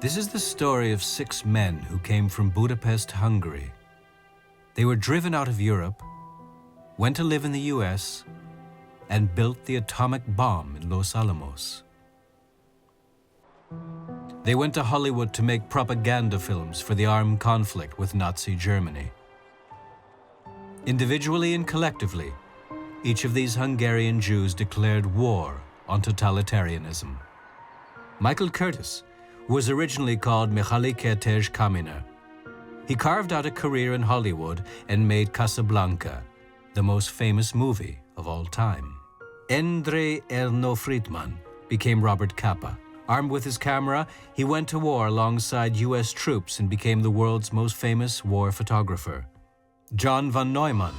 This is the story of 6 men who came from Budapest, Hungary. They were driven out of Europe, went to live in the US, and built the atomic bomb in Los Alamos. They went to Hollywood to make propaganda films for the armed conflict with Nazi Germany. Individually and collectively, each of these Hungarian Jews declared war on totalitarianism. Michael Curtiz was originally called Michael Curtiz Kaminer. He carved out a career in Hollywood and made Casablanca, the most famous movie of all time. Endre Erno Friedman became Robert Capa. Armed with his camera, he went to war alongside US troops and became the world's most famous war photographer. John von Neumann,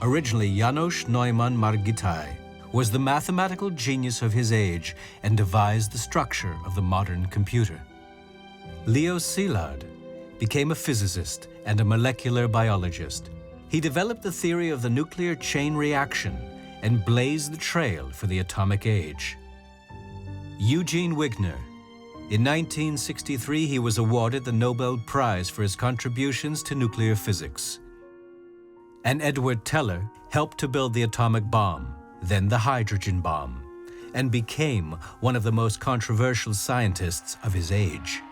originally János Neumann Margitai, was the mathematical genius of his age and devised the structure of the modern computer. Leó Szilárd became a physicist and a molecular biologist. He developed the theory of the nuclear chain reaction and blazed the trail for the atomic age. Eugene Wigner. In 1963, he was awarded the Nobel Prize for his contributions to nuclear physics. And Edward Teller helped to build the atomic bomb, then the hydrogen bomb, and became one of the most controversial scientists of his age.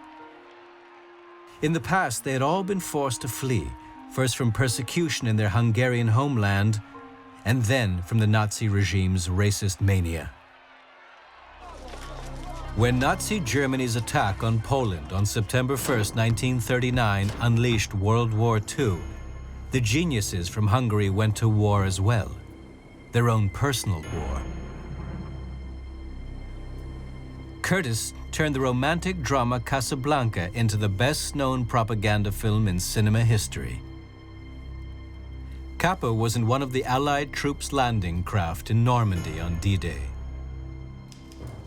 In the past, they had all been forced to flee, first from persecution in their Hungarian homeland, and then from the Nazi regime's racist mania. When Nazi Germany's attack on Poland on September 1st, 1939 unleashed World War II, the geniuses from Hungary went to war as well, their own personal war. Curtiz turned the romantic drama Casablanca into the best-known propaganda film in cinema history. Capa was in one of the Allied troops' landing craft in Normandy on D-Day.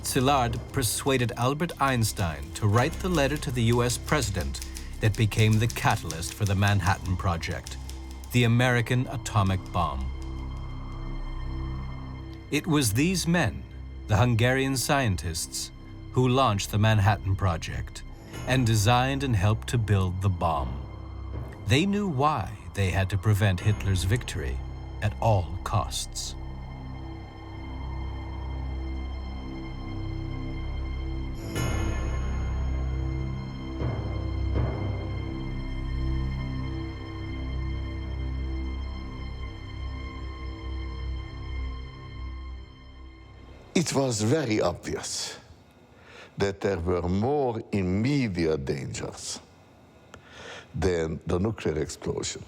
Szilárd persuaded Albert Einstein to write the letter to the US president that became the catalyst for the Manhattan Project, the American atomic bomb. It was these men, the Hungarian scientists, who launched the Manhattan Project and designed and helped to build the bomb. They knew why they had to prevent Hitler's victory at all costs. It was very obvious that there were more immediate dangers than the nuclear explosion.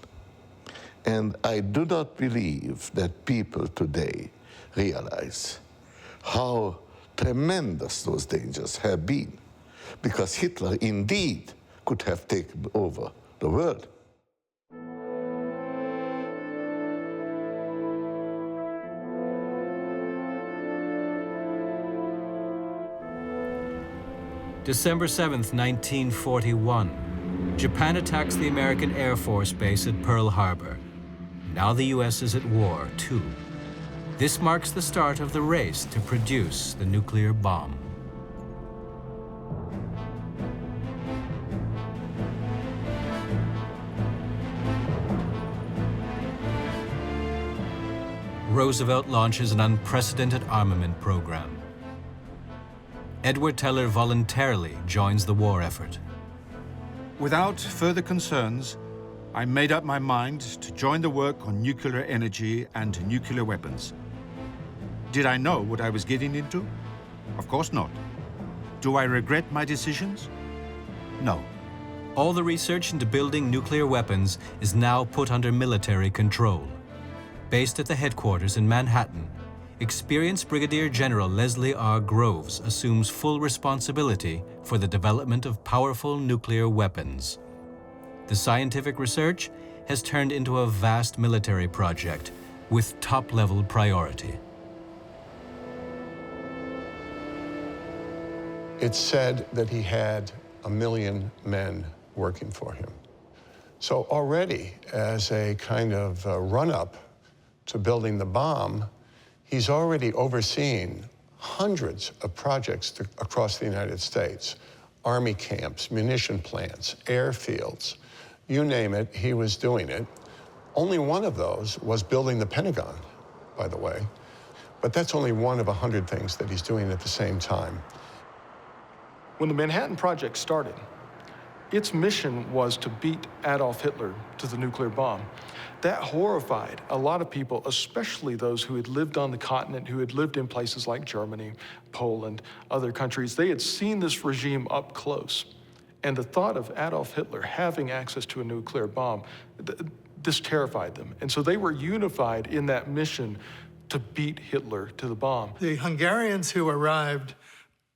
And I do not believe that people today realize how tremendous those dangers have been, because Hitler indeed could have taken over the world. December 7th, 1941. Japan attacks the American Air Force base at Pearl Harbor. Now the US is at war, too. This marks the start of the race to produce the nuclear bomb. Roosevelt launches an unprecedented armament program. Edward Teller voluntarily joins the war effort. Without further concerns, I made up my mind to join the work on nuclear energy and nuclear weapons. Did I know what I was getting into? Of course not. Do I regret my decisions? No. All the research into building nuclear weapons is now put under military control. Based at the headquarters in Manhattan, experienced Brigadier General Leslie R. Groves assumes full responsibility for the development of powerful nuclear weapons. The scientific research has turned into a vast military project with top-level priority. It's said that he had 1 million men working for him. So already, as a kind of run-up to building the bomb, he's already overseen hundreds of projects across the United States, army camps, munition plants, airfields, you name it, he was doing it. Only one of those was building the Pentagon, by the way. But that's only one of 100 things that he's doing at the same time. When the Manhattan Project started, its mission was to beat Adolf Hitler to the nuclear bomb. That horrified a lot of people, especially those who had lived on the continent, who had lived in places like Germany, Poland, other countries. They had seen this regime up close. And the thought of Adolf Hitler having access to a nuclear bomb, this terrified them. And so they were unified in that mission to beat Hitler to the bomb. The Hungarians who arrived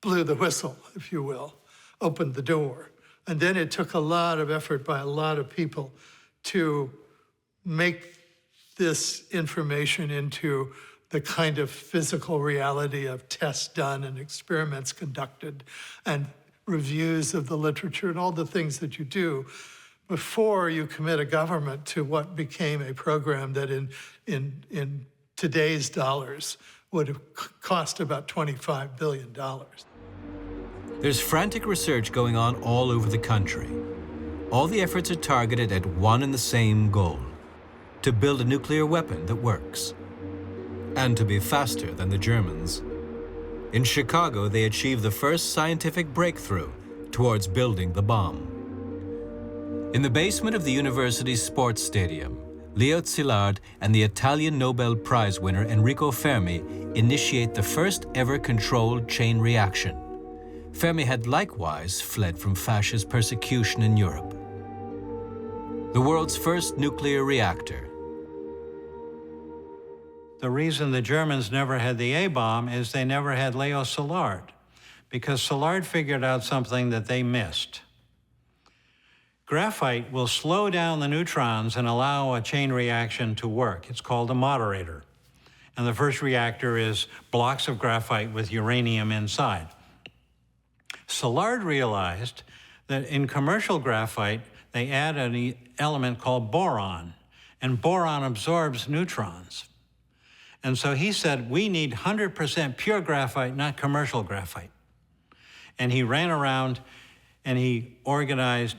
blew the whistle, if you will, opened the door. And then it took a lot of effort by a lot of people to make this information into the kind of physical reality of tests done and experiments conducted and reviews of the literature and all the things that you do before you commit a government to what became a program that in today's dollars would have cost about $25 billion. There's frantic research going on all over the country. All the efforts are targeted at one and the same goal: to build a nuclear weapon that works, and to be faster than the Germans. In Chicago, they achieved the first scientific breakthrough towards building the bomb. In the basement of the university's sports stadium, Leó Szilárd and the Italian Nobel Prize winner Enrico Fermi initiate the first ever controlled chain reaction. Fermi had likewise fled from fascist persecution in Europe. The world's first nuclear reactor. The reason the Germans never had the A-bomb is they never had Leó Szilárd, because Szilárd figured out something that they missed. Graphite will slow down the neutrons and allow a chain reaction to work. It's called a moderator. And the first reactor is blocks of graphite with uranium inside. Szilárd realized that in commercial graphite, they add an element called boron, and boron absorbs neutrons. And so he said, we need 100% pure graphite, not commercial graphite. And he ran around and he organized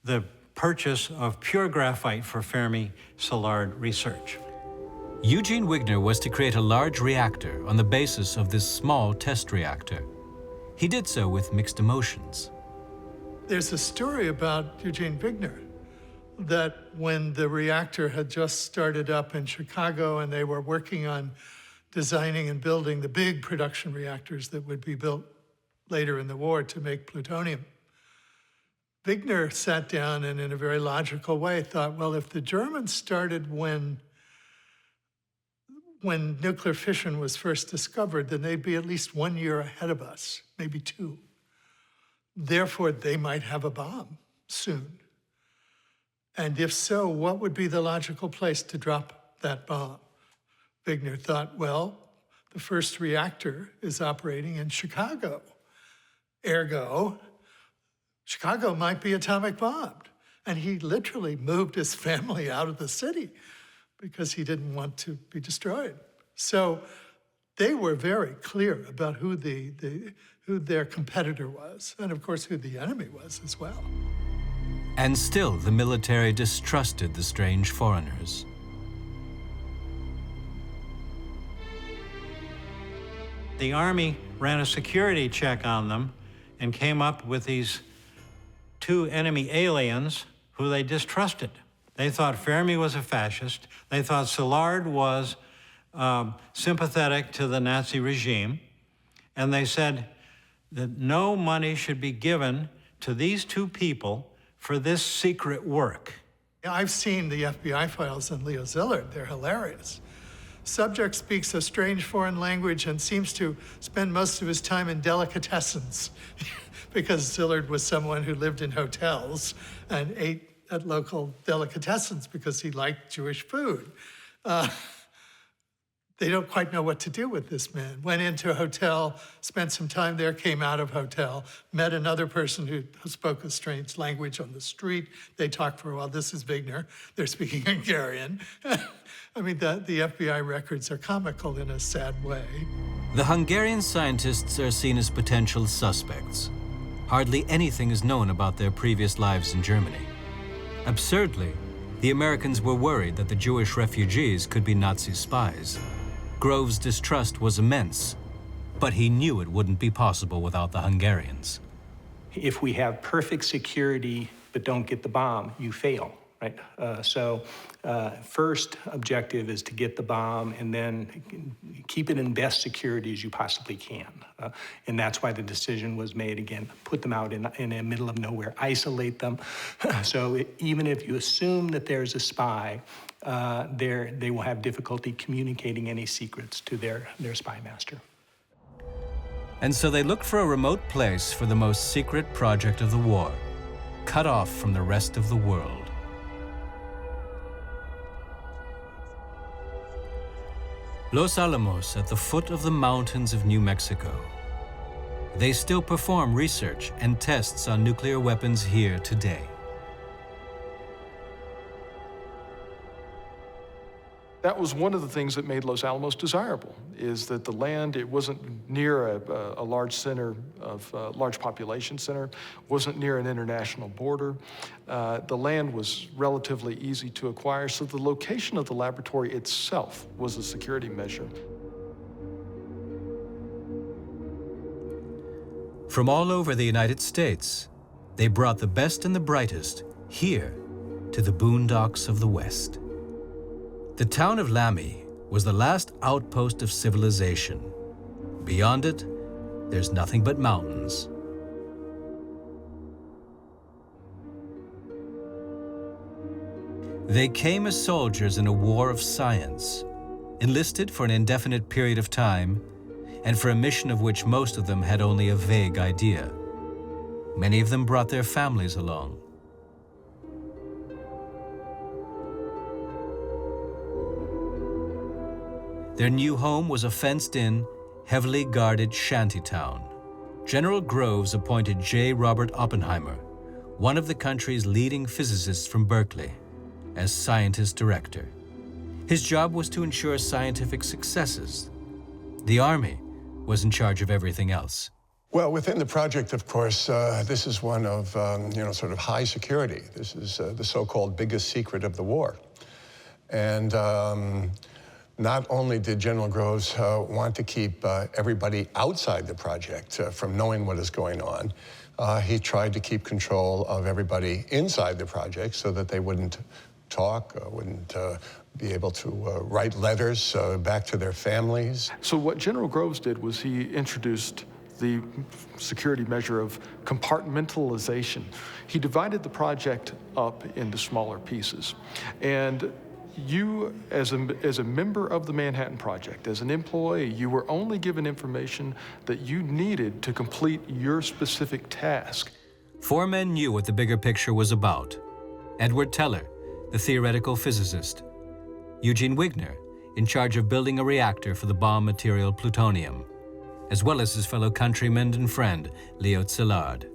the purchase of pure graphite for Fermi-Szilárd research. Eugene Wigner was to create a large reactor on the basis of this small test reactor. He did so with mixed emotions. There's a story about Eugene Wigner that when the reactor had just started up in Chicago and they were working on designing and building the big production reactors that would be built later in the war to make plutonium, Wigner sat down and in a very logical way thought, well, if the Germans started when nuclear fission was first discovered, then they'd be at least 1 year ahead of us, maybe 2. Therefore, they might have a bomb soon. And if so, what would be the logical place to drop that bomb? Wigner thought, well, the first reactor is operating in Chicago. Ergo, Chicago might be atomic bombed. And he literally moved his family out of the city because he didn't want to be destroyed. So they were very clear about who their competitor was, and of course who the enemy was as well. And still, the military distrusted the strange foreigners. The Army ran a security check on them and came up with these 2 enemy aliens who they distrusted. They thought Fermi was a fascist. They thought Szilárd was sympathetic to the Nazi regime. And they said that no money should be given to these 2 people for this secret work. I've seen the FBI files on Leó Szilárd. They're hilarious. Subject speaks a strange foreign language and seems to spend most of his time in delicatessens because Szilárd was someone who lived in hotels and ate at local delicatessens because he liked Jewish food. They don't quite know what to do with this man. Went into a hotel, spent some time there, came out of hotel, met another person who spoke a strange language on the street. They talked for a while. This is Wigner. They're speaking Hungarian. I mean, the FBI records are comical in a sad way. The Hungarian scientists are seen as potential suspects. hardly anything is known about their previous lives in Germany. Absurdly, the Americans were worried that the Jewish refugees could be Nazi spies. Grove's distrust was immense, but he knew it wouldn't be possible without the Hungarians. If we have perfect security but don't get the bomb, you fail, right? First objective is to get the bomb and then keep it in best security as you possibly can. And that's why the decision was made, again, put them out in the middle of nowhere, isolate them. Even if you assume that there's a spy, they will have difficulty communicating any secrets to their spy master. And so they looked for a remote place for the most secret project of the war, cut off from the rest of the world. Los Alamos at the foot of the mountains of New Mexico. They still perform research and tests on nuclear weapons here today. That was one of the things that made Los Alamos desirable, is that the land, it wasn't near a large center of, large population center, wasn't near an international border. The land was relatively easy to acquire, so the location of the laboratory itself was a security measure. From all over the United States, they brought the best and the brightest here to the boondocks of the West. The town of Lamy was the last outpost of civilization. Beyond it, there's nothing but mountains. They came as soldiers in a war of science, enlisted for an indefinite period of time, and for a mission of which most of them had only a vague idea. Many of them brought their families along. Their new home was a fenced-in, heavily guarded shantytown. General Groves appointed J. Robert Oppenheimer, one of the country's leading physicists from Berkeley, as scientist director. His job was to ensure scientific successes. The Army was in charge of everything else. Well, within the project, of course, this is one of, sort of high security. This is the so-called biggest secret of the war. And not only did General Groves want to keep everybody outside the project from knowing what is going on, he tried to keep control of everybody inside the project so that they wouldn't talk, wouldn't be able to write letters back to their families. So what General Groves did was he introduced the security measure of compartmentalization. He divided the project up into smaller pieces. And you, as a member of the Manhattan Project, as an employee, you were only given information that you needed to complete your specific task. Four men knew what the bigger picture was about. Edward Teller, the theoretical physicist. Eugene Wigner, in charge of building a reactor for the bomb material plutonium, as well as his fellow countryman and friend, Leó Szilárd.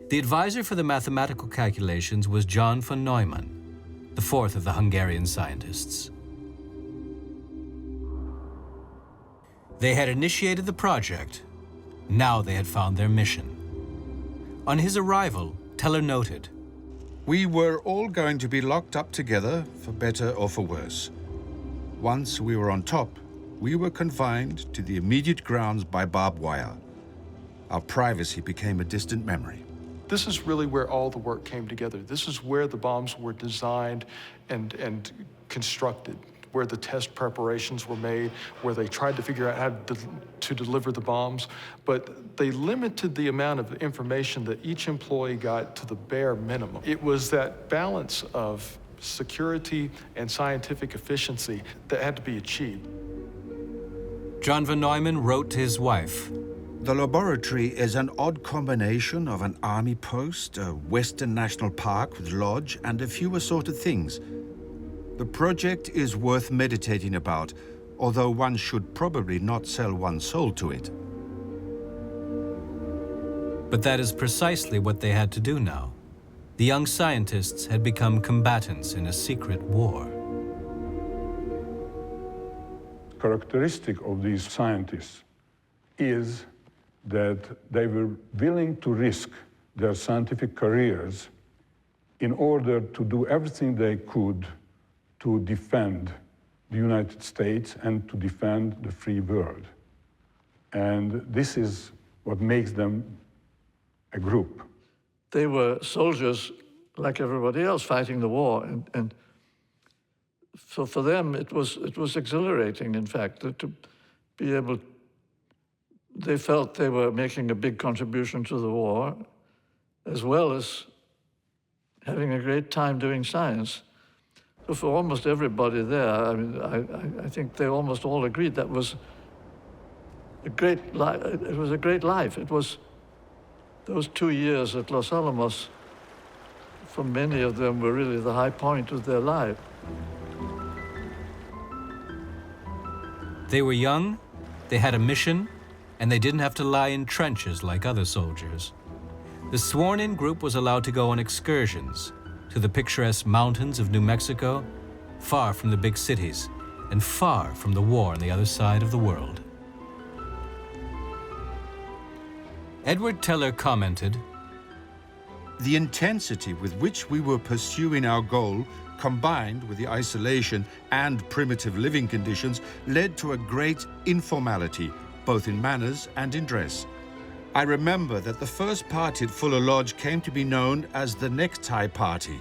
The advisor for the mathematical calculations was John von Neumann, the fourth of the Hungarian scientists. They had initiated the project. Now they had found their mission. On his arrival, Teller noted, "We were all going to be locked up together, for better or for worse. Once we were on top, we were confined to the immediate grounds by barbed wire. Our privacy became a distant memory." This is really where all the work came together. This is where the bombs were designed and constructed, where the test preparations were made, where they tried to figure out how to deliver the bombs. But they limited the amount of information that each employee got to the bare minimum. It was that balance of security and scientific efficiency that had to be achieved. John von Neumann wrote to his wife, "The laboratory is an odd combination of an army post, a Western National Park with lodge, and a few assorted things. The project is worth meditating about, although one should probably not sell one's soul to it." But that is precisely what they had to do now. The young scientists had become combatants in a secret war. Characteristic of these scientists is that they were willing to risk their scientific careers in order to do everything they could to defend the United States and to defend the free world. And this is what makes them a group. They were soldiers like everybody else fighting the war, and so for them it was exhilarating, in fact, to be able. They felt they were making a big contribution to the war, as well as having a great time doing science. So for almost everybody there, I mean, I think they almost all agreed that was a great life. It was a great life. It was those 2 years at Los Alamos, for many of them, were really the high point of their life. They were young, they had a mission, and they didn't have to lie in trenches like other soldiers. The sworn-in group was allowed to go on excursions to the picturesque mountains of New Mexico, far from the big cities, and far from the war on the other side of the world. Edward Teller commented, "The intensity with which we were pursuing our goal, combined with the isolation and primitive living conditions, led to a great informality, both in manners and in dress. I remember that the first party at Fuller Lodge came to be known as the necktie party,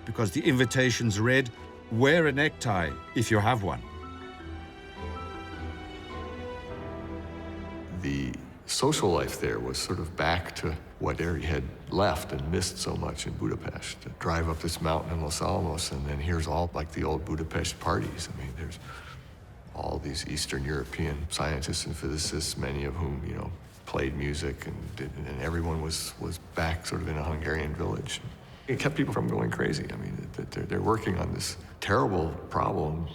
because the invitations read, 'Wear a necktie if you have one.'" The social life there was sort of back to what he had left and missed so much in Budapest. To drive up this mountain in Los Alamos, and then here's all like the old Budapest parties. I mean, there's all these Eastern European scientists and physicists, many of whom, you know, played music, and everyone was back sort of in a Hungarian village. It kept people from going crazy. I mean, they're working on this terrible problem,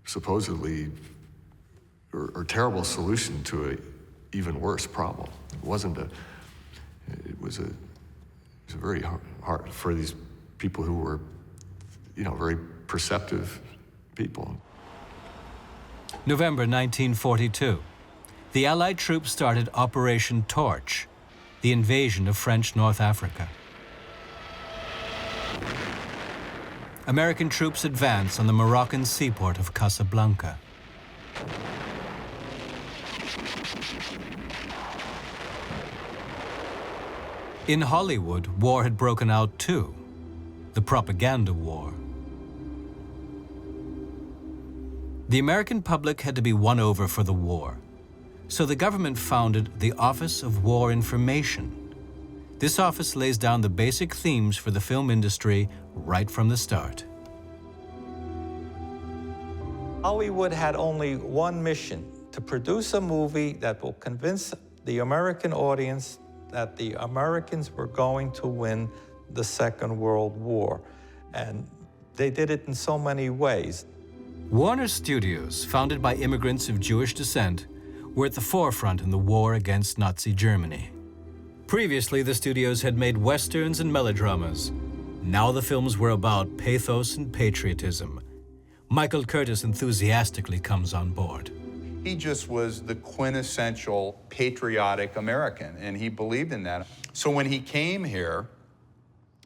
supposedly, or terrible solution to a even worse problem. It wasn't a, it was a very hard for these people who were, you know, very perceptive people. November 1942. The Allied troops started Operation Torch, the invasion of French North Africa. American troops advanced on the Moroccan seaport of Casablanca. In Hollywood, war had broken out too, the propaganda war. The American public had to be won over for the war, so the government founded the Office of War Information. This office lays down the basic themes for the film industry right from the start. Hollywood had only one mission: to produce a movie that will convince the American audience that the Americans were going to win the Second World War. And they did it in so many ways. Warner Studios, founded by immigrants of Jewish descent, were at the forefront in the war against Nazi Germany. Previously, the studios had made westerns and melodramas. Now the films were about pathos and patriotism. Michael Curtiz enthusiastically comes on board. He just was the quintessential patriotic American, and he believed in that. So when he came here,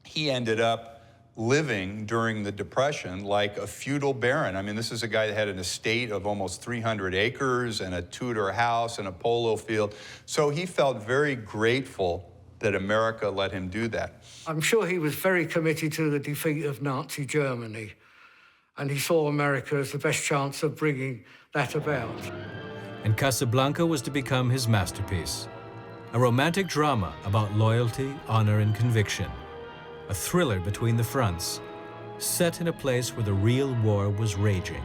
he ended up living during the Depression like a feudal baron. I mean, this is a guy that had an estate of almost 300 acres and a Tudor house and a polo field. So he felt very grateful that America let him do that. I'm sure he was very committed to the defeat of Nazi Germany, and he saw America as the best chance of bringing that about. And Casablanca was to become his masterpiece. A romantic drama about loyalty, honor, and conviction. A thriller between the fronts, set in a place where the real war was raging.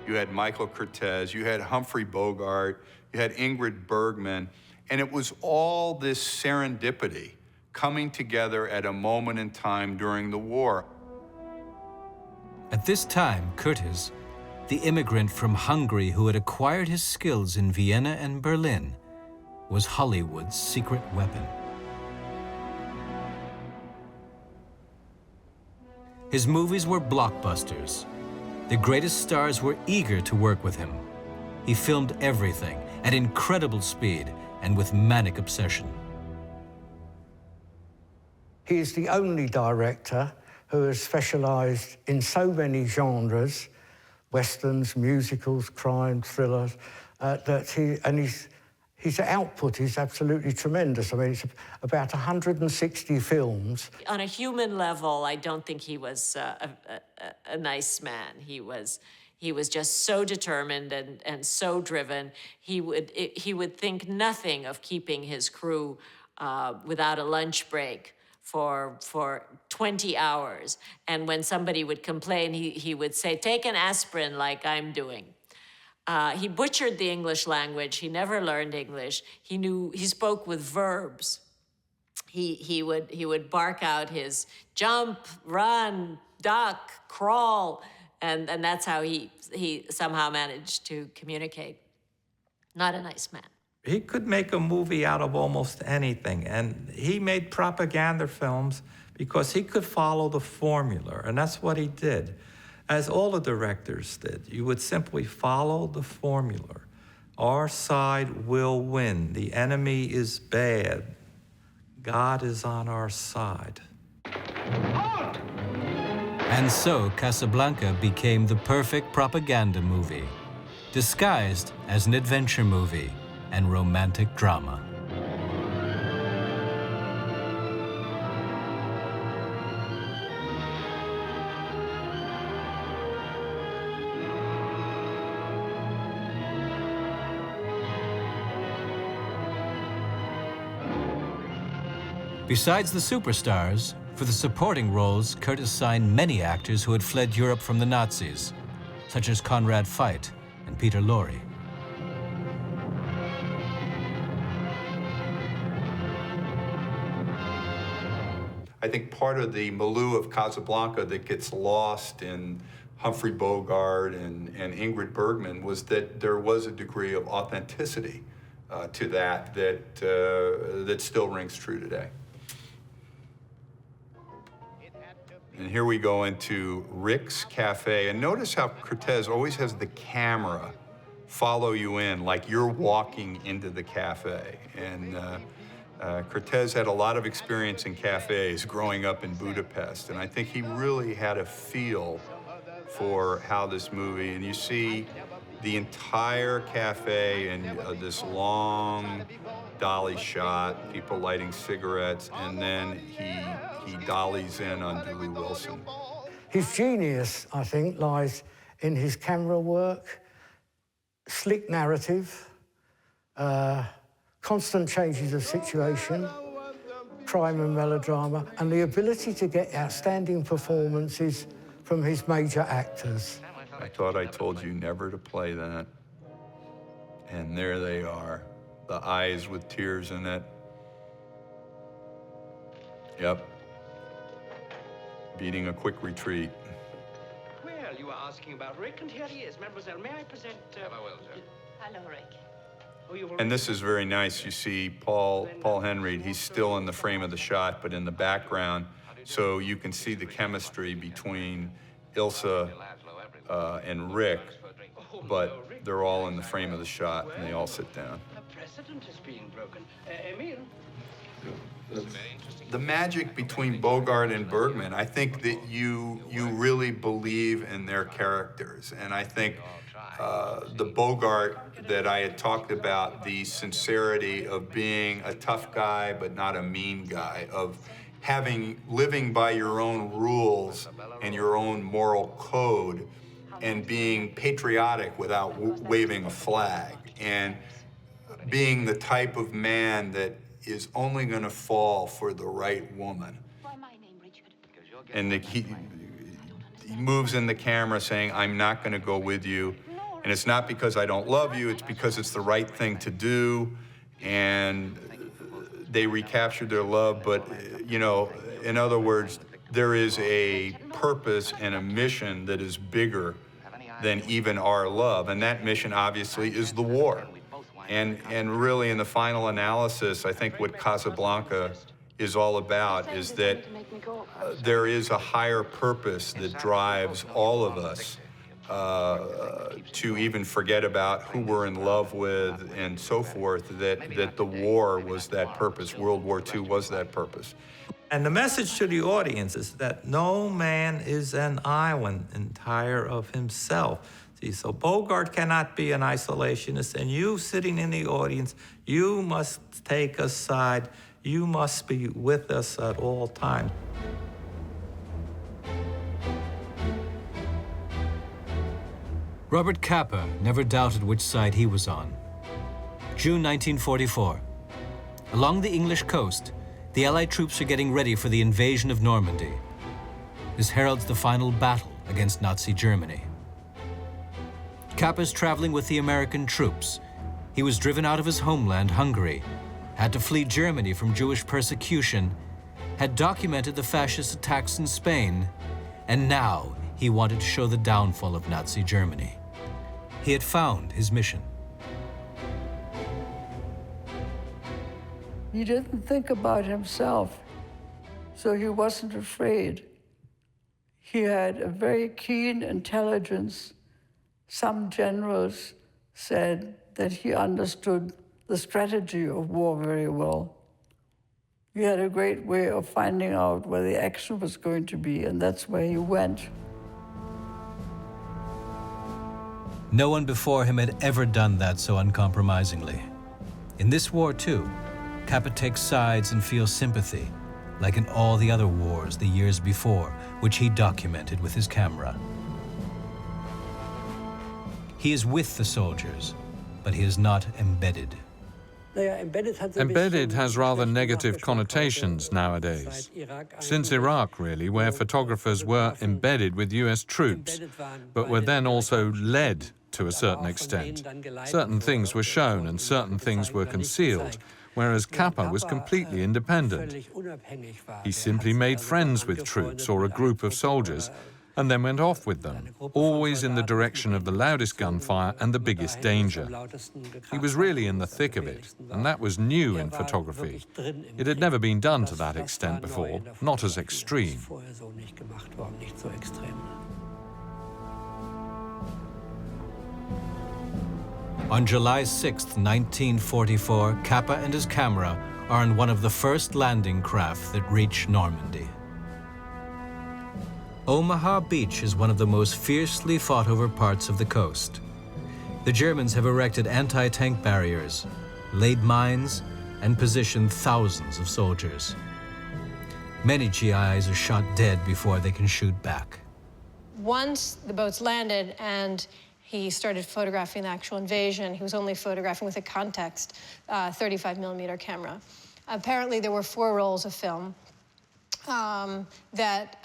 You had Michael Curtiz, you had Humphrey Bogart, you had Ingrid Bergman, and it was all this serendipity coming together at a moment in time during the war. At this time, Curtiz, the immigrant from Hungary who had acquired his skills in Vienna and Berlin, was Hollywood's secret weapon. His movies were blockbusters. The greatest stars were eager to work with him. He filmed everything at incredible speed and with manic obsession. He is the only director who has specialized in so many genres, westerns, musicals, crime, thrillers, his output is absolutely tremendous. I mean, it's about 160 films. On a human level, I don't think he was a nice man. He was just so determined and so driven. He would think nothing of keeping his crew without a lunch break for 20 hours. And when somebody would complain, he would say, "Take an aspirin like I'm doing." He butchered the English language. He never learned English. He spoke with verbs. He would bark out his jump, run, duck, crawl, and that's how he somehow managed to communicate. Not a nice man. He could make a movie out of almost anything, and he made propaganda films because he could follow the formula, and that's what he did. As all the directors did, you would simply follow the formula. Our side will win. The enemy is bad. God is on our side. And so Casablanca became the perfect propaganda movie, disguised as an adventure movie and romantic drama. Besides the superstars, for the supporting roles, Curtiz signed many actors who had fled Europe from the Nazis, such as Conrad Veidt and Peter Lorre. I think part of the milieu of Casablanca that gets lost in Humphrey Bogart and Ingrid Bergman was that there was a degree of authenticity to that still rings true today. And here we go into Rick's Cafe. And notice how Curtiz always has the camera follow you in like you're walking into the cafe. And Curtiz had a lot of experience in cafes growing up in Budapest. And I think he really had a feel for how this movie, and you see the entire cafe in this long dolly shot, people lighting cigarettes, and then he dollies in on Dewey Wilson. His genius, I think, lies in his camera work, slick narrative, constant changes of situation, crime and melodrama, and the ability to get outstanding performances from his major actors. I thought I told you never to play that. And there they are, the eyes with tears in it. Yep. Beating a quick retreat. Well, you were asking about Rick, and here he is. Mademoiselle, may I present... Hello, Rick. And this is very nice. You see Paul Henry, he's still in the frame of the shot, but in the background, so you can see the chemistry between Ilsa and Rick, but they're all in the frame of the shot, and they all sit down. A precedent is being broken. Emile? The magic between Bogart and Bergman, I think that you really believe in their characters. And I think the Bogart that I had talked about, the sincerity of being a tough guy but not a mean guy, of living by your own rules and your own moral code, and being patriotic without waving a flag, and being the type of man that is only going to fall for the right woman. And he moves in the camera saying, "I'm not going to go with you. And it's not because I don't love you, it's because it's the right thing to do." And they recapture their love, but, you know, in other words, there is a purpose and a mission that is bigger than even our love. And that mission, obviously, is the war. And really, in the final analysis, I think what Casablanca is all about is that there is a higher purpose that drives all of us to even forget about who we're in love with and so forth, that the war was that purpose. World War II was that purpose. And the message to the audience is that no man is an island entire of himself. See, so Bogart cannot be an isolationist, and you sitting in the audience, you must take a side. You must be with us at all times. Robert Capa never doubted which side he was on. June 1944. Along the English coast, the Allied troops are getting ready for the invasion of Normandy. This heralds the final battle against Nazi Germany. Capa's traveling with the American troops. He was driven out of his homeland, Hungary, had to flee Germany from Jewish persecution, had documented the fascist attacks in Spain, and now he wanted to show the downfall of Nazi Germany. He had found his mission. He didn't think about himself, so he wasn't afraid. He had a very keen intelligence. Some generals said that he understood the strategy of war very well. He had a great way of finding out where the action was going to be, and that's where he went. No one before him had ever done that so uncompromisingly. In this war, too, Capa takes sides and feels sympathy, like in all the other wars the years before, which he documented with his camera. He is with the soldiers, but he is not embedded. Embedded has rather negative connotations nowadays. Since Iraq, really, where photographers were embedded with US troops, but were then also led to a certain extent. Certain things were shown and certain things were concealed, whereas Capa was completely independent. He simply made friends with troops or a group of soldiers and then went off with them, always in the direction of the loudest gunfire and the biggest danger. He was really in the thick of it, and that was new in photography. It had never been done to that extent before, not as extreme. On July 6, 1944, Capa and his camera are on one of the first landing craft that reach Normandy. Omaha Beach is one of the most fiercely fought-over parts of the coast. The Germans have erected anti-tank barriers, laid mines, and positioned thousands of soldiers. Many GIs are shot dead before they can shoot back. Once the boats landed and he started photographing the actual invasion, he was only photographing with a context 35mm camera. Apparently there were 4 rolls of film that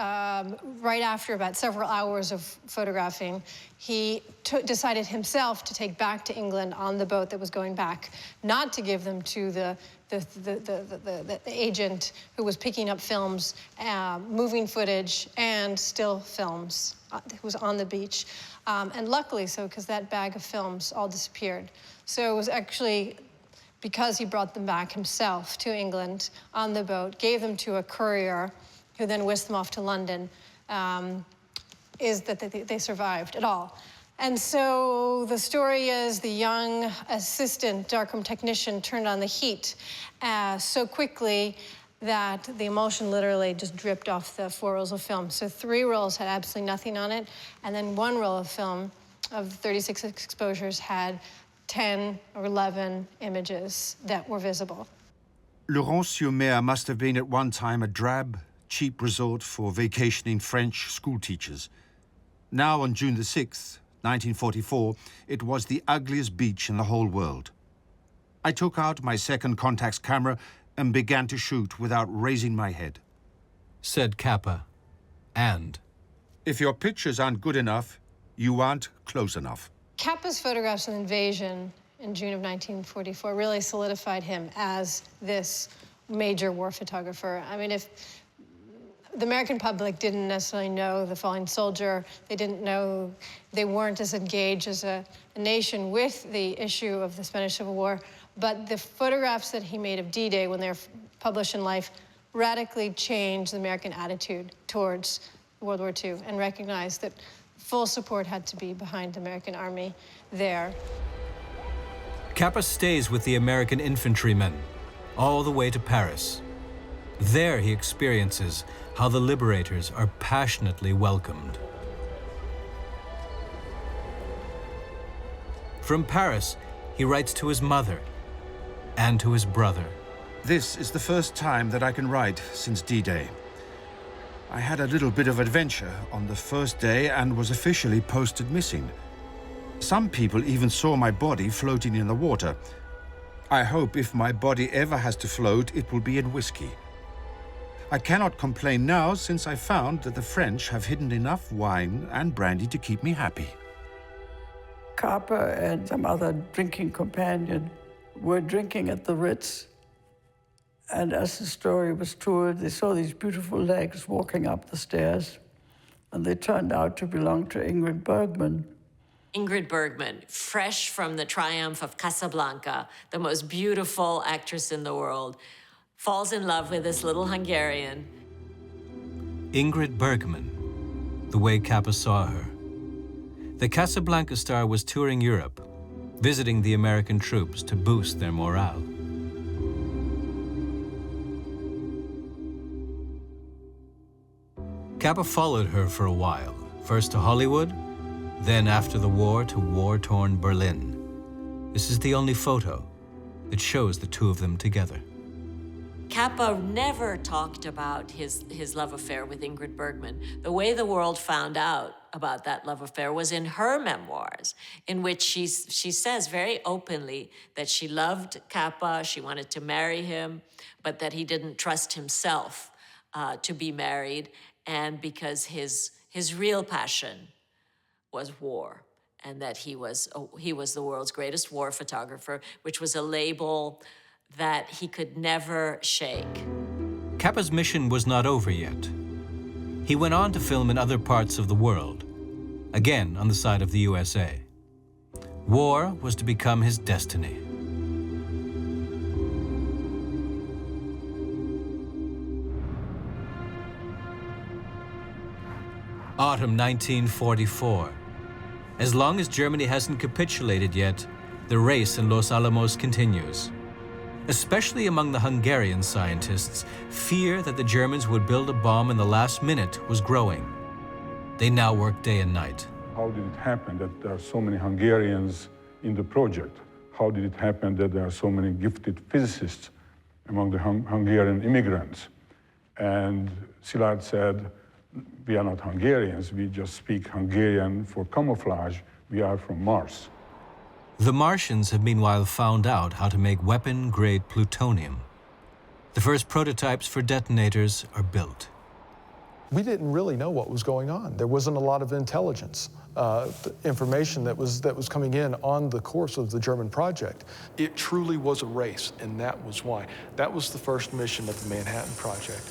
right after about several hours of photographing, he decided himself to take back to England on the boat that was going back, not to give them to the agent who was picking up films, moving footage, and still films, who was on the beach. And luckily so, because that bag of films all disappeared. So it was actually because he brought them back himself to England on the boat, gave them to a courier, who then whisked them off to London, is that they survived at all. And so the story is the young assistant darkroom technician turned on the heat so quickly that the emulsion literally just dripped off the 4 rolls of film. So 3 rolls had absolutely nothing on it, and then 1 roll of film of 36 exposures had 10 or 11 images that were visible. Laurent-sur-Mer must have been at one time a drab, cheap resort for vacationing French school teachers. Now, on June the 6th, 1944, it was the ugliest beach in the whole world. I took out my second Contax camera and began to shoot without raising my head. Said Capa, and if your pictures aren't good enough, you aren't close enough. Capa's photographs of the invasion in June of 1944 really solidified him as this major war photographer. I mean, if the American public didn't necessarily know the fallen soldier, they didn't know, they weren't as engaged as a nation with the issue of the Spanish Civil War, but the photographs that he made of D-Day when they were published in Life radically changed the American attitude towards World War II and recognized that full support had to be behind the American army there. Capa stays with the American infantrymen all the way to Paris. There he experiences how the liberators are passionately welcomed. From Paris, he writes to his mother and to his brother. This is the first time that I can write since D-Day. I had a little bit of adventure on the first day and was officially posted missing. Some people even saw my body floating in the water. I hope if my body ever has to float, it will be in whiskey. I cannot complain now since I found that the French have hidden enough wine and brandy to keep me happy. Capa and some other drinking companion were drinking at the Ritz. And as the story was told, they saw these beautiful legs walking up the stairs, and they turned out to belong to Ingrid Bergman. Ingrid Bergman, fresh from the triumph of Casablanca, the most beautiful actress in the world, falls in love with this little Hungarian. Ingrid Bergman, the way Capa saw her. The Casablanca star was touring Europe, visiting the American troops to boost their morale. Capa followed her for a while, first to Hollywood, then after the war to war-torn Berlin. This is the only photo that shows the two of them together. Capa never talked about his love affair with Ingrid Bergman. The way the world found out about that love affair was in her memoirs, in which she says very openly that she loved Capa, she wanted to marry him, but that he didn't trust himself to be married, and because his real passion was war, and that he was the world's greatest war photographer, which was a label that he could never shake. Capa's mission was not over yet. He went on to film in other parts of the world, again on the side of the USA. War was to become his destiny. Autumn 1944. As long as Germany hasn't capitulated yet, the race in Los Alamos continues. Especially among the Hungarian scientists, fear that the Germans would build a bomb in the last minute was growing. They now work day and night. How did it happen that there are so many Hungarians in the project? How did it happen that there are so many gifted physicists among the Hungarian immigrants? And Szilárd said, we are not Hungarians, we just speak Hungarian for camouflage, we are from Mars. The Martians have meanwhile found out how to make weapon-grade plutonium. The first prototypes for detonators are built. We didn't really know what was going on. There wasn't a lot of intelligence information that was coming in on the course of the German project. It truly was a race, and that was why. That was the first mission of the Manhattan Project.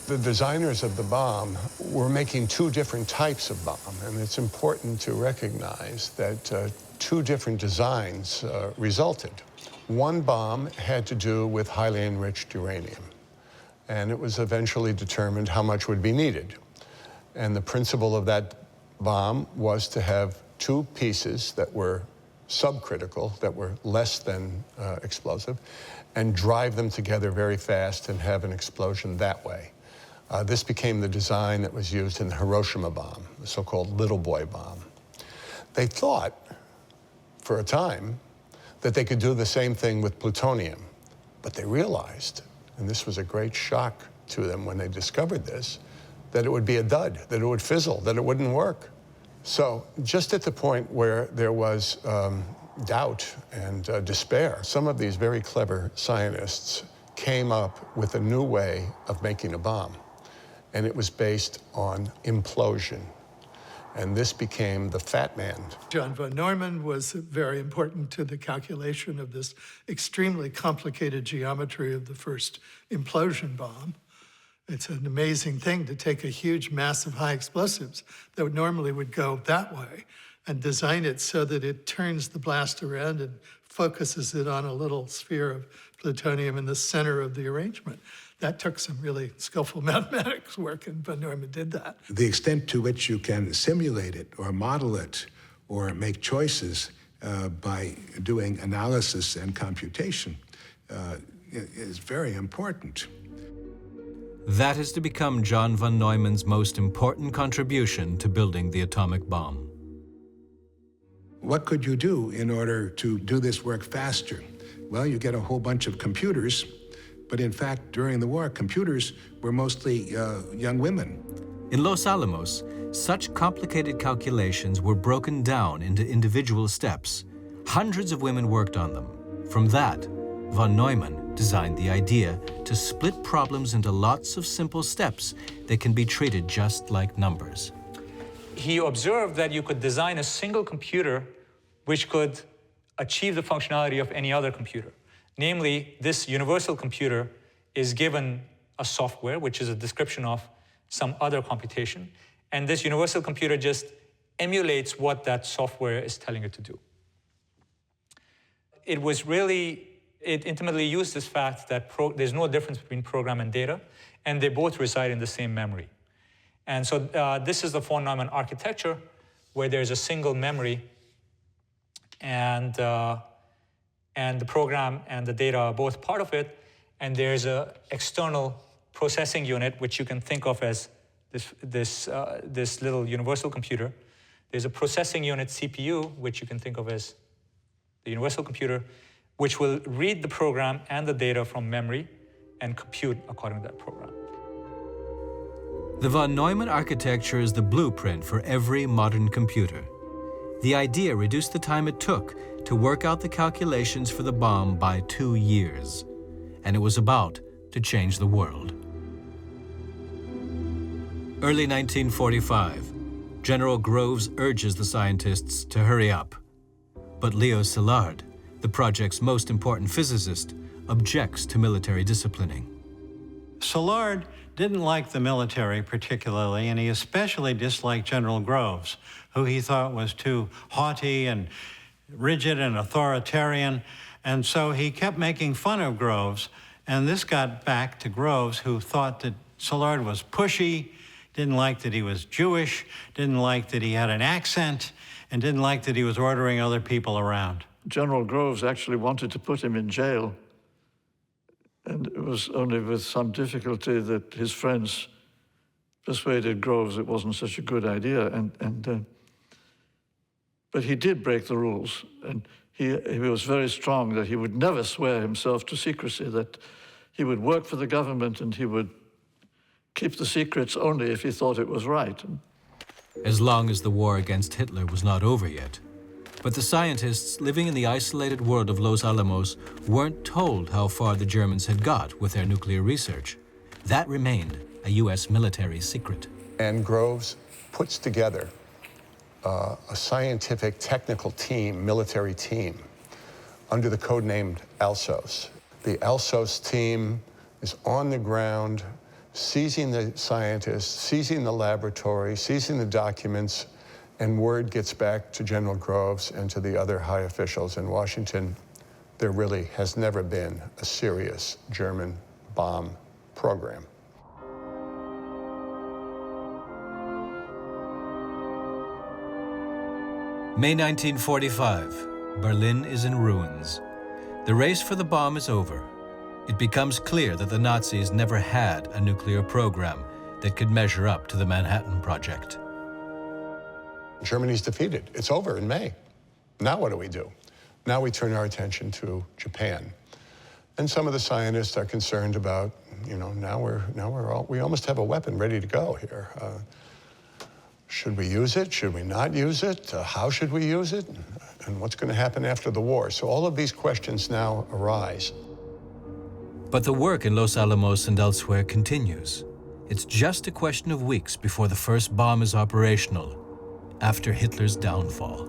The designers of the bomb were making two different types of bomb, and it's important to recognize that two different designs resulted. One bomb had to do with highly enriched uranium, and it was eventually determined how much would be needed. And the principle of that bomb was to have two pieces that were subcritical, that were less than explosive, and drive them together very fast and have an explosion that way. This became the design that was used in the Hiroshima bomb, the so-called little boy bomb. They thought, for a time, that they could do the same thing with plutonium, but they realized, and this was a great shock to them when they discovered this, that it would be a dud, that it would fizzle, that it wouldn't work. So just at the point where there was doubt and despair, some of these very clever scientists came up with a new way of making a bomb. And it was based on implosion. And this became the Fat Man. John von Neumann was very important to the calculation of this extremely complicated geometry of the first implosion bomb. It's an amazing thing to take a huge mass of high explosives that normally would go that way and design it so that it turns the blast around and focuses it on a little sphere of plutonium in the center of the arrangement. That took some really skillful mathematics work, and von Neumann did that. The extent to which you can simulate it or model it or make choices by doing analysis and computation is very important. That is to become John von Neumann's most important contribution to building the atomic bomb. What could you do in order to do this work faster? Well, you get a whole bunch of computers, but in fact, during the war, computers were mostly young women. In Los Alamos, such complicated calculations were broken down into individual steps. Hundreds of women worked on them. From that, von Neumann designed the idea to split problems into lots of simple steps that can be treated just like numbers. He observed that you could design a single computer which could achieve the functionality of any other computer. Namely, this universal computer is given a software, which is a description of some other computation, and this universal computer just emulates what that software is telling it to do. It intimately used this fact that there's no difference between program and data, and they both reside in the same memory. And so this is the von Neumann architecture, where there's a single memory, and the program and the data are both part of it, and there's an external processing unit, which you can think of as this little universal computer. There's a processing unit, CPU, which you can think of as the universal computer, which will read the program and the data from memory and compute according to that program. The von Neumann architecture is the blueprint for every modern computer. The idea reduced the time it took to work out the calculations for the bomb by 2 years, and it was about to change the world. Early 1945, General Groves urges the scientists to hurry up. But Leó Szilárd, the project's most important physicist, objects to military disciplining. Szilárd didn't like the military particularly, and he especially disliked General Groves, who he thought was too haughty and rigid and authoritarian, and so he kept making fun of Groves, and this got back to Groves, who thought that Szilárd was pushy, didn't like that he was Jewish, didn't like that he had an accent, and didn't like that he was ordering other people around. General Groves actually wanted to put him in jail, and it was only with some difficulty that his friends persuaded Groves it wasn't such a good idea. But he did break the rules, and he was very strong that he would never swear himself to secrecy, that he would work for the government and he would keep the secrets only if he thought it was right. As long as the war against Hitler was not over yet. But the scientists living in the isolated world of Los Alamos weren't told how far the Germans had got with their nuclear research. That remained a U.S. military secret. And Groves puts together a scientific technical team, military team, under the code named ALSOS. The ALSOS team is on the ground, seizing the scientists, seizing the laboratory, seizing the documents, and word gets back to General Groves and to the other high officials in Washington. There really has never been a serious German bomb program. May 1945, Berlin is in ruins. The race for the bomb is over. It becomes clear that the Nazis never had a nuclear program that could measure up to the Manhattan Project. Germany's defeated. It's over in May. Now what do? Now we turn our attention to Japan. And some of the scientists are concerned about, we almost have a weapon ready to go here. Should we use it? Should we not use it? How should we use it? And what's going to happen after the war? So all of these questions now arise. But the work in Los Alamos and elsewhere continues. It's just a question of weeks before the first bomb is operational, after Hitler's downfall.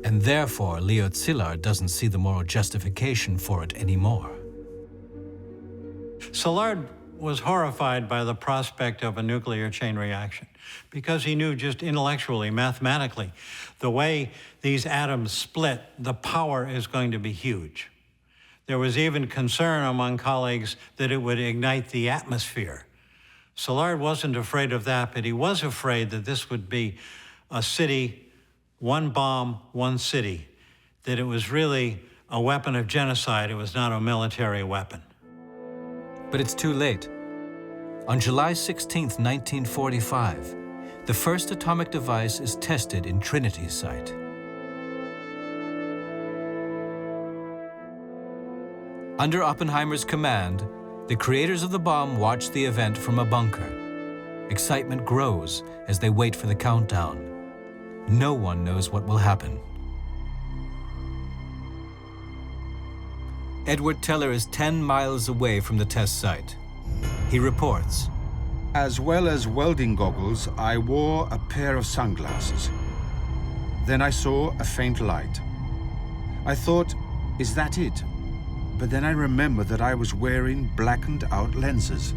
And therefore, Leó Szilárd doesn't see the moral justification for it anymore. Szilárd was horrified by the prospect of a nuclear chain reaction because he knew just intellectually, mathematically, the way these atoms split, the power is going to be huge. There was even concern among colleagues that it would ignite the atmosphere. Szilárd wasn't afraid of that, but he was afraid that this would be a city, one bomb, one city, that it was really a weapon of genocide. It was not a military weapon. But it's too late. On July 16, 1945, the first atomic device is tested in Trinity site. Under Oppenheimer's command, the creators of the bomb watch the event from a bunker. Excitement grows as they wait for the countdown. No one knows what will happen. Edward Teller is 10 miles away from the test site. He reports, "As well as welding goggles, I wore a pair of sunglasses. Then I saw a faint light. I thought, is that it? But then I remembered that I was wearing blackened out lenses."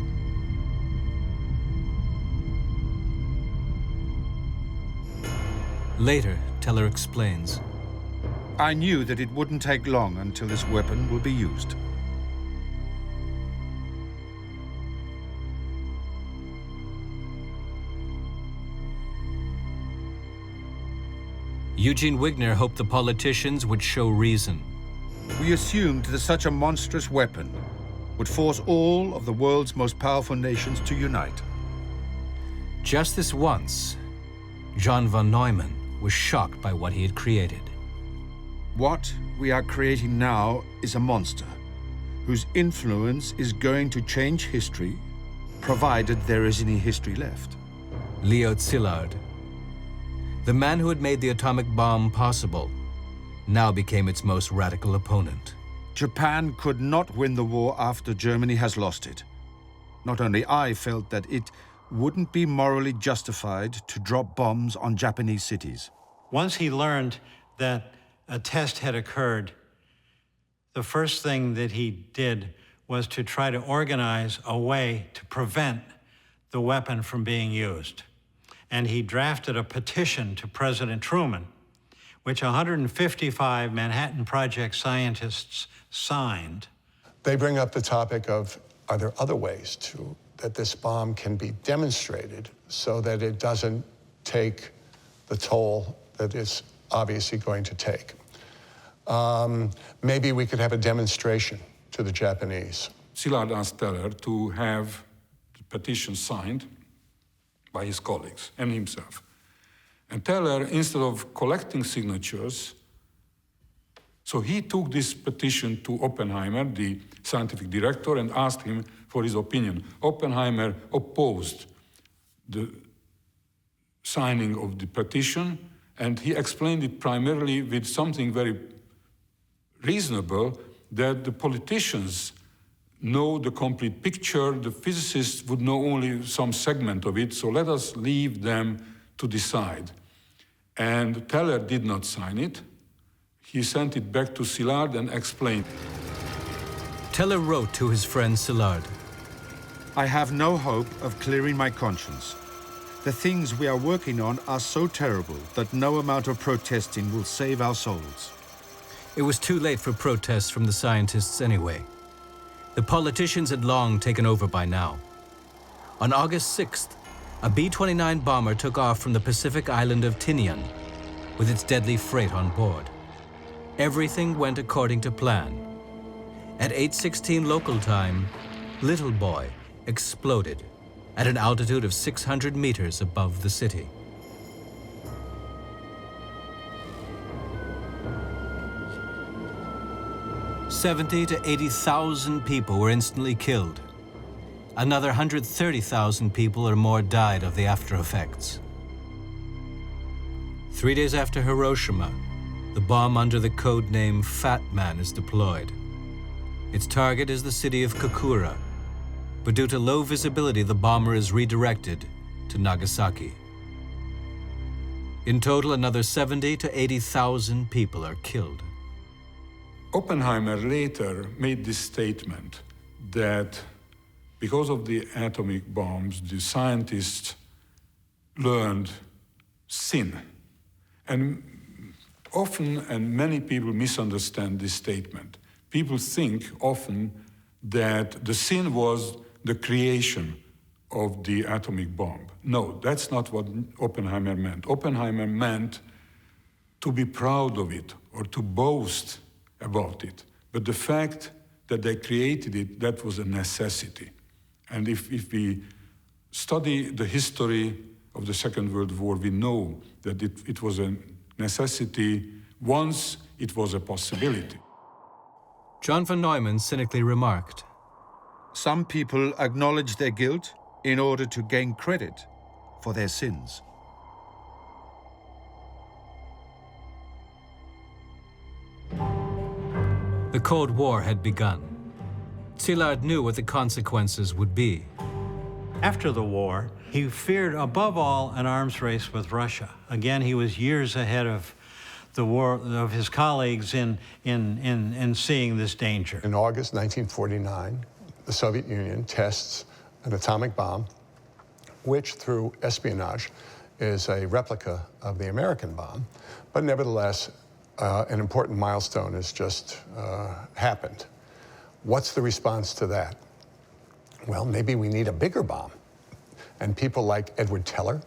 Later, Teller explains, "I knew that it wouldn't take long until this weapon will be used." Eugene Wigner hoped the politicians would show reason. "We assumed that such a monstrous weapon would force all of the world's most powerful nations to unite." Just this once, John von Neumann was shocked by what he had created. "What we are creating now is a monster whose influence is going to change history, provided there is any history left." Leó Szilárd, the man who had made the atomic bomb possible, now became its most radical opponent. "Japan could not win the war after Germany has lost it. Not only I felt that it wouldn't be morally justified to drop bombs on Japanese cities." Once he learned that a test had occurred, the first thing that he did was to try to organize a way to prevent the weapon from being used. And he drafted a petition to President Truman, which 155 Manhattan Project scientists signed. They bring up the topic of, are there other ways that this bomb can be demonstrated so that it doesn't take the toll that it's obviously going to take? Maybe we could have a demonstration to the Japanese. Szilárd asked Teller to have the petition signed by his colleagues and himself. And Teller, instead of collecting signatures, so he took this petition to Oppenheimer, the scientific director, and asked him for his opinion. Oppenheimer opposed the signing of the petition, and he explained it primarily with something very reasonable, that the politicians know the complete picture, the physicists would know only some segment of it, so let us leave them to decide. And Teller did not sign it. He sent it back to Szilárd and explained. Teller wrote to his friend Szilárd, "I have no hope of clearing my conscience. The things we are working on are so terrible that no amount of protesting will save our souls." It was too late for protests from the scientists anyway. The politicians had long taken over by now. On August 6th, a B-29 bomber took off from the Pacific island of Tinian with its deadly freight on board. Everything went according to plan. At 8:16 local time, Little Boy exploded at an altitude of 600 meters above the city. $70,000 to 80,000 people were instantly killed. Another 130,000 people or more died of the after effects. 3 days after Hiroshima, the bomb under the code name Fat Man is deployed. Its target is the city of Kokura, but due to low visibility, the bomber is redirected to Nagasaki. In total, another 70,000 to 80,000 people are killed. Oppenheimer later made this statement that because of the atomic bombs, the scientists learned sin. And often, and many people misunderstand this statement. People think often that the sin was the creation of the atomic bomb. No, that's not what Oppenheimer meant. Oppenheimer meant to be proud of it or to boast about it. But the fact that they created it, that was a necessity. And if we study the history of the Second World War, we know that it was a necessity once it was a possibility. John von Neumann cynically remarked, "Some people acknowledge their guilt in order to gain credit for their sins." The Cold War had begun. Szilárd knew what the consequences would be. After the war, he feared above all an arms race with Russia. Again, he was years ahead of the war of his colleagues in seeing this danger. In August 1949, the Soviet Union tests an atomic bomb, which through espionage is a replica of the American bomb, but nevertheless, an important milestone has just happened. What's the response to that? Well, maybe we need a bigger bomb. And people like Edward Teller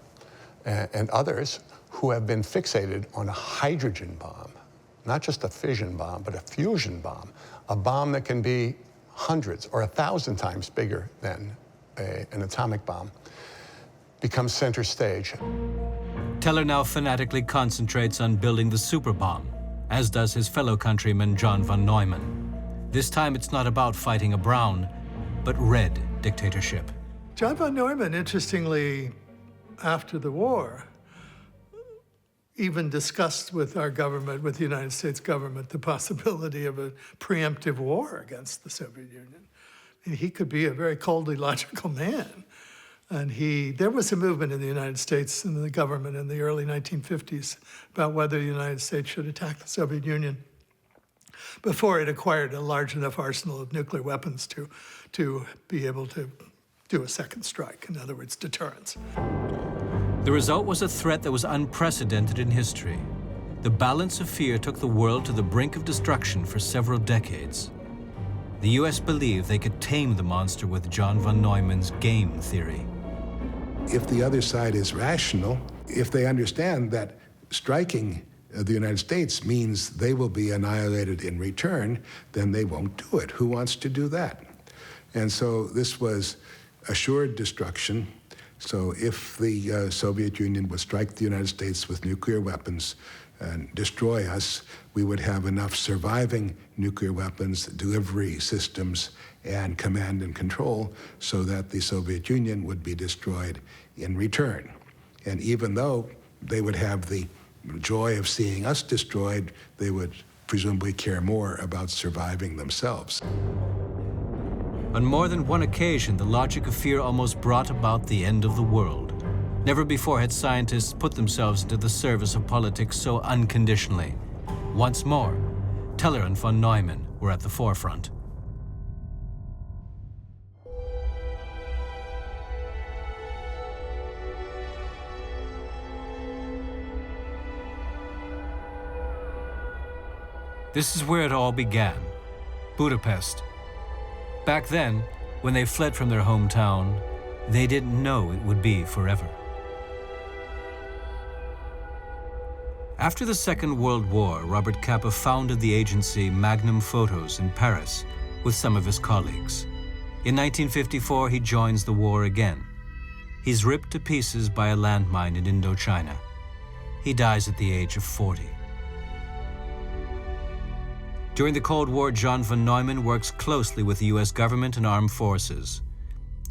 and others who have been fixated on a hydrogen bomb, not just a fission bomb, but a fusion bomb, a bomb that can be hundreds or 1,000 times bigger than an atomic bomb, becomes center stage. Teller now fanatically concentrates on building the super bomb, as does his fellow countryman John von Neumann. This time it's not about fighting a brown, but red dictatorship. John von Neumann, interestingly, after the war, even discussed with our government, with the United States government, the possibility of a preemptive war against the Soviet Union. And he could be a very coldly logical man. And there was a movement in the United States and the government in the early 1950s about whether the United States should attack the Soviet Union before it acquired a large enough arsenal of nuclear weapons to be able to do a second strike, in other words, deterrence. The result was a threat that was unprecedented in history. The balance of fear took the world to the brink of destruction for several decades. The US believed they could tame the monster with John von Neumann's game theory. If the other side is rational, if they understand that striking the United States means they will be annihilated in return, then they won't do it. Who wants to do that? And so this was assured destruction. So if the Soviet Union would strike the United States with nuclear weapons and destroy us, we would have enough surviving nuclear weapons, delivery systems, and command and control so that the Soviet Union would be destroyed in return. And even though they would have the joy of seeing us destroyed, they would presumably care more about surviving themselves. On more than one occasion, the logic of fear almost brought about the end of the world. Never before had scientists put themselves into the service of politics so unconditionally. Once more, Teller and von Neumann were at the forefront. This is where it all began, Budapest. Back then, when they fled from their hometown, they didn't know it would be forever. After the Second World War, Robert Capa founded the agency Magnum Photos in Paris with some of his colleagues. In 1954, he joins the war again. He's ripped to pieces by a landmine in Indochina. He dies at the age of 40. During the Cold War, John von Neumann works closely with the US government and armed forces.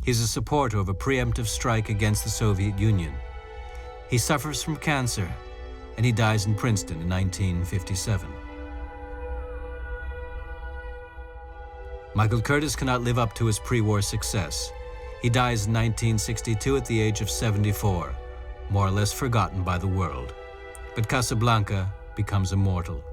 He's a supporter of a preemptive strike against the Soviet Union. He suffers from cancer, and he dies in Princeton in 1957. Michael Curtiz cannot live up to his pre-war success. He dies in 1962 at the age of 74, more or less forgotten by the world. But Casablanca becomes immortal.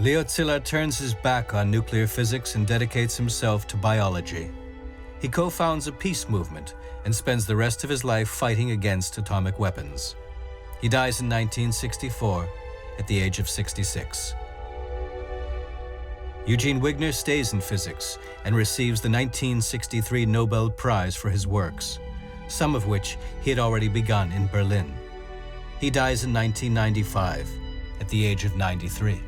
Leó Szilárd turns his back on nuclear physics and dedicates himself to biology. He co-founds a peace movement and spends the rest of his life fighting against atomic weapons. He dies in 1964 at the age of 66. Eugene Wigner stays in physics and receives the 1963 Nobel Prize for his works, some of which he had already begun in Berlin. He dies in 1995 at the age of 93.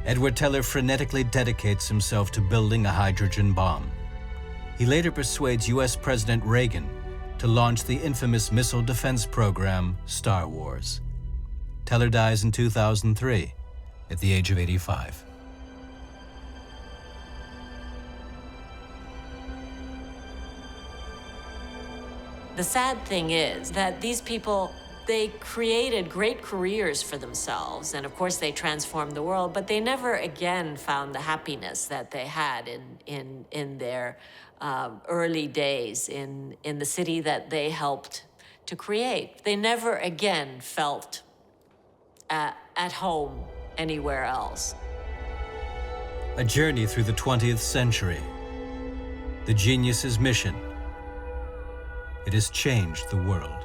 Edward Teller frenetically dedicates himself to building a hydrogen bomb. He later persuades US President Reagan to launch the infamous missile defense program, Star Wars. Teller dies in 2003 at the age of 85. The sad thing is that these people, they created great careers for themselves, and of course they transformed the world, but they never again found the happiness that they had in their early days in the city that they helped to create. They never again felt at home anywhere else. A journey through the 20th century. The genius's mission. It has changed the world.